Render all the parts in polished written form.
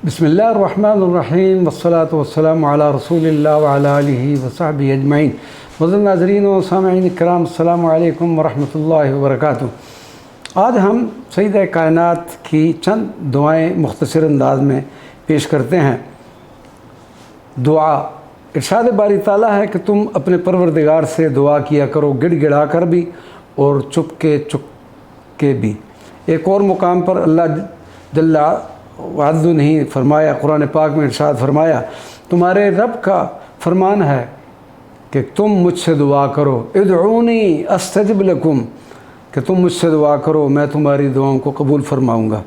بسم اللہ الرحمن الرحیم والصلاة والسلام علی رسول اللہ وعلی آلہ وصحبہ اجمعین۔ معزز ناظرین و سامعین کرام، السلام علیکم ورحمۃ اللہ وبرکاتہ۔ آج ہم سیدہ کائنات کی چند دعائیں مختصر انداز میں پیش کرتے ہیں۔ دعا، ارشاد باری تعالیٰ ہے کہ تم اپنے پروردگار سے دعا کیا کرو، گڑ گڑا کر بھی اور چپ کے بھی۔ ایک اور مقام پر اللہ جل وعز نہیں فرمایا، قرآن پاک میں ارشاد فرمایا، تمہارے رب کا فرمان ہے کہ تم مجھ سے دعا کرو، ادعونی استجب لکم، کہ تم مجھ سے دعا کرو میں تمہاری دعاؤں کو قبول فرماؤں گا۔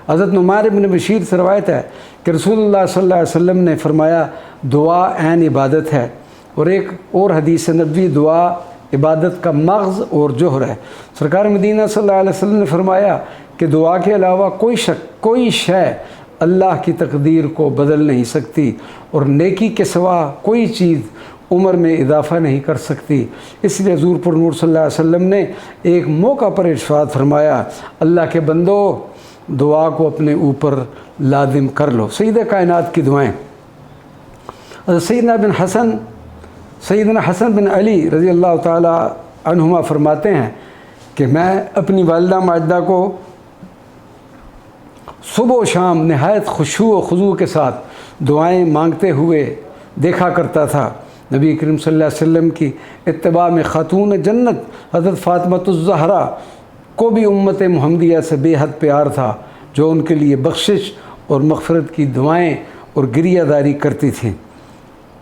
حضرت نعمان بن بشیر سے روایت ہے کہ رسول اللہ صلی اللہ علیہ وسلم نے فرمایا دعا عین عبادت ہے، اور ایک اور حدیث نبوی دعا عبادت کا مغز اور جوہر ہے۔ سرکار مدینہ صلی اللہ علیہ وسلم نے فرمایا کہ دعا کے علاوہ کوئی شے اللہ کی تقدیر کو بدل نہیں سکتی، اور نیکی کے سوا کوئی چیز عمر میں اضافہ نہیں کر سکتی۔ اس لیے حضور پر نور صلی اللہ علیہ وسلم نے ایک موقع پر ارشاد فرمایا، اللہ کے بندو دعا کو اپنے اوپر لازم کر لو۔ سیدہ کائنات کی دعائیں۔ سیدنا حسن بن علی رضی اللہ تعالی عنہما فرماتے ہیں کہ میں اپنی والدہ ماجدہ کو صبح و شام نہایت خشوع و خضوع کے ساتھ دعائیں مانگتے ہوئے دیکھا کرتا تھا۔ نبی کریم صلی اللہ علیہ وسلم کی اتباع میں خاتون جنت حضرت فاطمۃ الزہرا کو بھی امت محمدیہ سے بے حد پیار تھا، جو ان کے لیے بخشش اور مغفرت کی دعائیں اور گریہ داری کرتی تھیں۔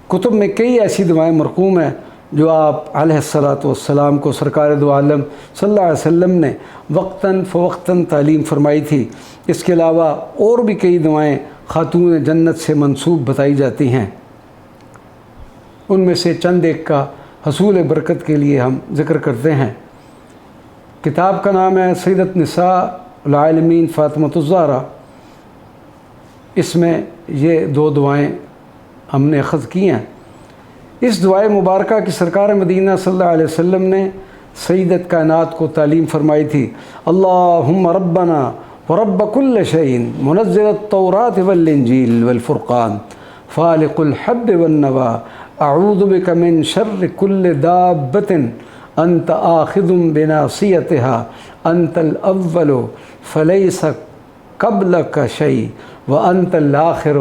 کتب میں کئی ایسی دعائیں مرقوم ہیں جو آپ علیہ الصلاۃ والسلام کو سرکار دو عالم صلی اللہ علیہ وسلم نے وقتاً فوقتاً تعلیم فرمائی تھی۔ اس کے علاوہ اور بھی کئی دعائیں خاتون جنت سے منسوب بتائی جاتی ہیں۔ ان میں سے چند ایک کا حصول برکت کے لیے ہم ذکر کرتے ہیں۔ کتاب کا نام ہے سیدۃ نساء العالمین فاطمۃ الزہرا۔ اس میں یہ دو دعائیں ہم نے اخذ کی ہیں۔ اس دعائے مبارکہ کی سرکار مدینہ صلی اللہ علیہ وسلم نے سیدت کائنات کو تعلیم فرمائی تھی۔ اللہم ربنا ورب کل شیء منزل التوراۃ والانجیل والفرقان فالق الحب والنوى اعوذ بک من شر کل دابۃ انت آخذ بناصیتها انت الاول فلیس قبلک شیء وانت الآخر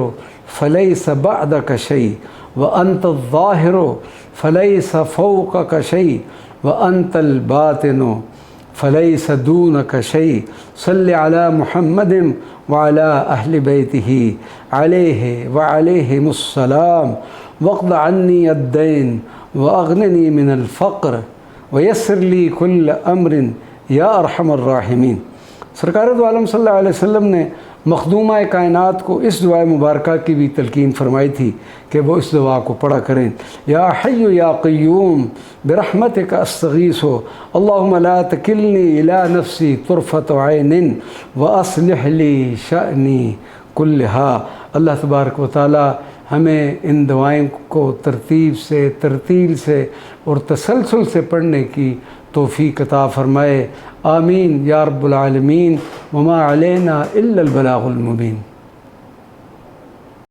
فلیس بعدک شیء وانت الظاہر فلیس فوقک شیء وانت الباطن فلیس دونک شیء صلی علی محمد وعلی اہل بیتہ علیہ وعلیہم السلام واقض عنی الدین واغننی من الفقر ویسر لی کل امر یا ارحم الراحمین۔ سرکار دو عالم صلی اللہ علیہ وسلم نے مخدومہ کائنات کو اس دعا مبارکہ کی بھی تلقین فرمائی تھی کہ وہ اس دعا کو پڑھا کریں۔ یا حی یا قیوم برحمتک استغیث اللہم لا تکلنی الی نفسی طرفۃ عین واصلح لی شأنی کلہا۔ اللہ تبارک و تعالی ہمیں ان دعائیں کو ترتیل سے اور تسلسل سے پڑھنے کی توفیق عطا فرمائے۔ آمین یا رب العالمین۔ وما علینا الا البلاغ المبین۔